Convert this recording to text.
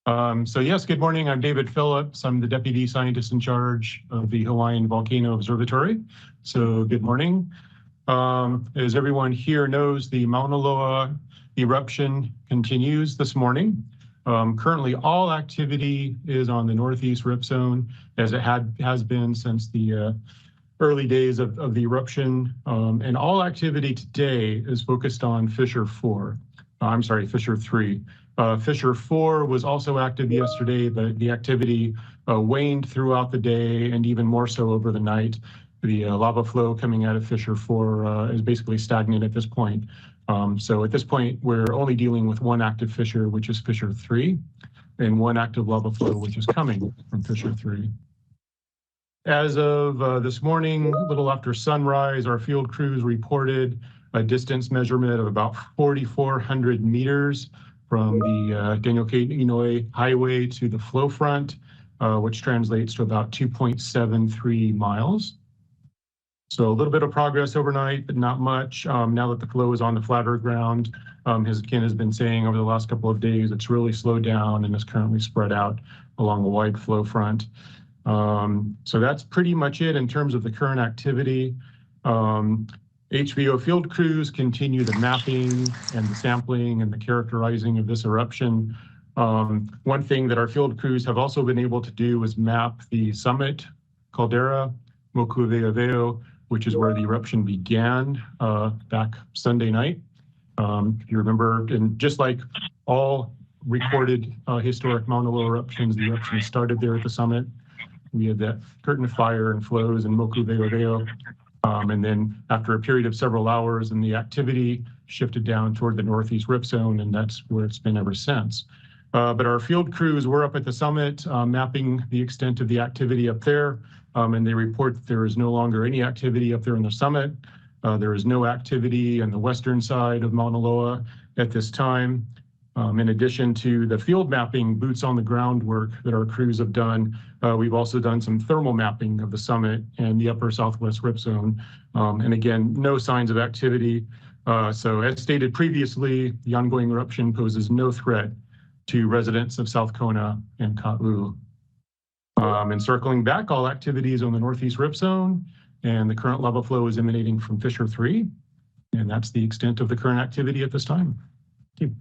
So yes, good morning. I'm David Phillips. I'm the Deputy Scientist in charge of the Hawaiian Volcano Observatory. So good morning. As everyone here knows, the Mauna Loa eruption continues this morning. Currently, all activity is on the northeast rip zone, as it has been since the early days of the eruption. And all activity today is focused on Fissure 4. Fissure 3. Fissure 4 was also active yesterday, but the activity waned throughout the day and even more so over the night. The lava flow coming out of Fissure 4 is basically stagnant at this point. So at this point, we're only dealing with one active fissure, which is Fissure 3, and one active lava flow, which is coming from Fissure 3. As of this morning, a little after sunrise, our field crews reported a distance measurement of about 4,400 meters from the Daniel K. Inouye Highway to the flow front, which translates to about 2.73 miles. So a little bit of progress overnight, but not much. Now that the flow is on the flatter ground, as Ken has been saying over the last couple of days, it's really slowed down and is currently spread out along a wide flow front. So that's pretty much it in terms of the current activity. HVO field crews continue the mapping and the sampling and the characterizing of this eruption. One thing that our field crews have also been able to do is map the summit caldera, Mokuve'aveo, which is where the eruption began back Sunday night. If you remember, and just like all recorded historic Mauna Loa eruptions, the eruption started there at the summit. We had that curtain of fire and flows in Mokuve'aveo. And then after a period of several hours, and the activity shifted down toward the northeast rip zone, and that's where it's been ever since. But our field crews were up at the summit, mapping the extent of the activity up there, and they report that there is no longer any activity up there in the summit. There is no activity on the western side of Mauna Loa at this time. In addition to the field mapping, boots on the ground work that our crews have done, we've also done some thermal mapping of the summit and the upper southwest rip zone. And again, no signs of activity. So as stated previously, the ongoing eruption poses no threat to residents of South Kona and Ka'u. And circling back, all activities on the northeast rip zone, and the current lava flow is emanating from Fissure 3. And that's the extent of the current activity at this time. Thank you.